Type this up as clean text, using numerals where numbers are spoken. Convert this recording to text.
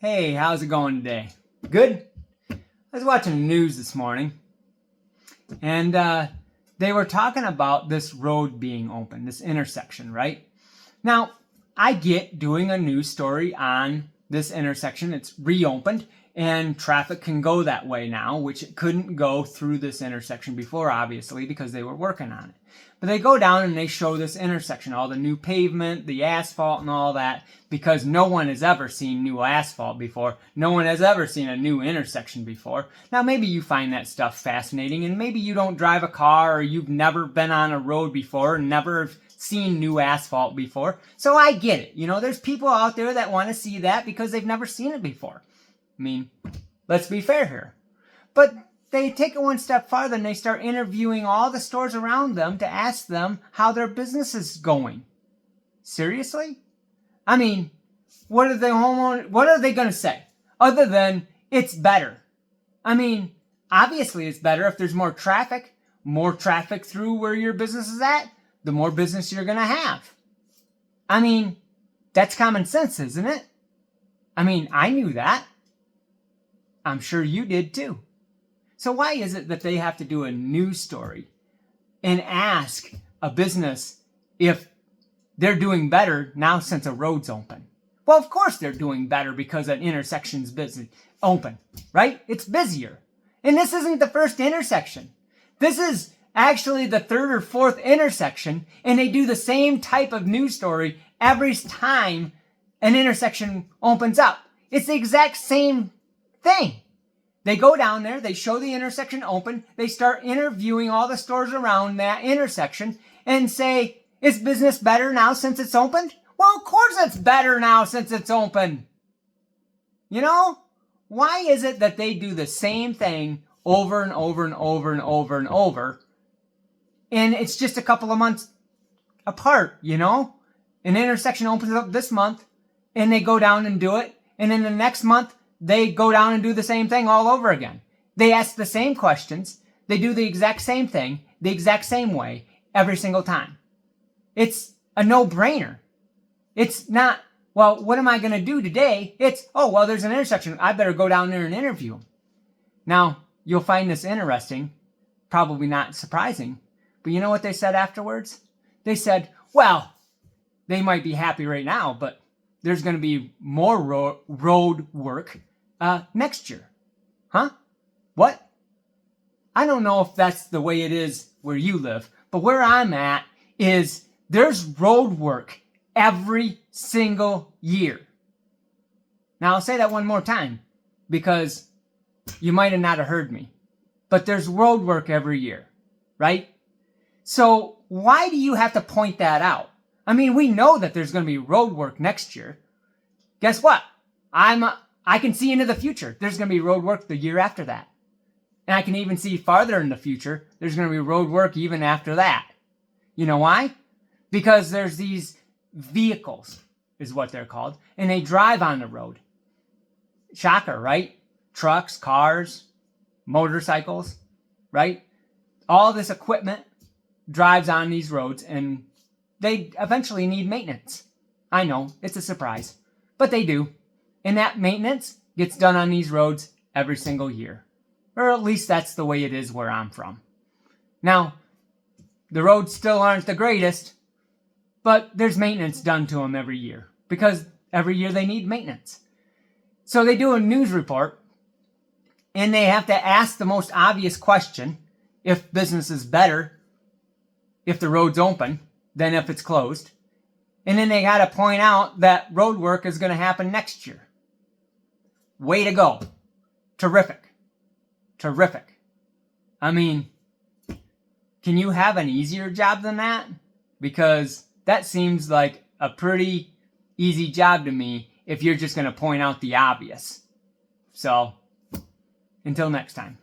Hey, how's it going today? Good? I was watching the news this morning, and they were talking about this road being open, this intersection, right? Now, I get doing a news story on this intersection. It's reopened, and traffic can go that way now, which it couldn't go through this intersection before, obviously, because they were working on it. But they go down and they show this intersection, all the new pavement, the asphalt and all that, because no one has ever seen new asphalt before. No one has ever seen a new intersection before. Now, maybe you find that stuff fascinating, and maybe you don't drive a car, or you've never been on a road before, and never seen new asphalt before. So I get it. You know, there's people out there that want to see that because they've never seen it before. I mean, let's be fair here. But they take it one step farther and they start interviewing all the stores around them to ask them how their business is going. Seriously? I mean, what are they going to say? Other than, it's better. I mean, obviously it's better if there's more traffic through where your business is at, the more business you're going to have. I mean, that's common sense, isn't it? I mean, I knew that. I'm sure you did too. So why is it that they have to do a news story and ask a business if they're doing better now since a road's open? Well, of course they're doing better because an intersection's busy, open, right? It's busier. And this isn't the first intersection. This is actually the third or fourth intersection, and they do the same type of news story every time an intersection opens up. It's the exact same thing. They go down there, they show the intersection open, they start interviewing all the stores around that intersection and say, is business better now since it's opened? Well, of course it's better now since it's open. You know, why is it that they do the same thing over and over and over and over and over, and it's just a couple of months apart, you know? An intersection opens up this month, and they go down and do it, and then the next month, they go down and do the same thing all over again. They ask the same questions. They do the exact same thing, the exact same way, every single time. It's a no-brainer. It's not, well, what am I going to do today? It's, oh, well, there's an intersection. I better go down there and interview them. Now, you'll find this interesting, probably not surprising, but you know what they said afterwards? They said, well, they might be happy right now, but there's going to be more road work next year. Huh? What? I don't know if that's the way it is where you live, but where I'm at is there's road work every single year. Now, I'll say that one more time because you might have not heard me, but there's road work every year, right? So why do you have to point that out? I mean, we know that there's going to be road work next year. Guess what? I can see into the future. There's going to be road work the year after that. And I can even see farther in the future. There's going to be road work even after that. You know why? Because there's these vehicles, is what they're called, and they drive on the road. Shocker, right? Trucks, cars, motorcycles, right? All this equipment drives on these roads, and they eventually need maintenance. I know, it's a surprise, but they do. And that maintenance gets done on these roads every single year. Or at least that's the way it is where I'm from. Now, the roads still aren't the greatest, but there's maintenance done to them every year because every year they need maintenance. So they do a news report, and they have to ask the most obvious question, if business is better if the road's open than if it's closed. And then they got to point out that road work is going to happen next year. Way to go. Terrific. Terrific. I mean, can you have an easier job than that? Because that seems like a pretty easy job to me if you're just going to point out the obvious. So, until next time.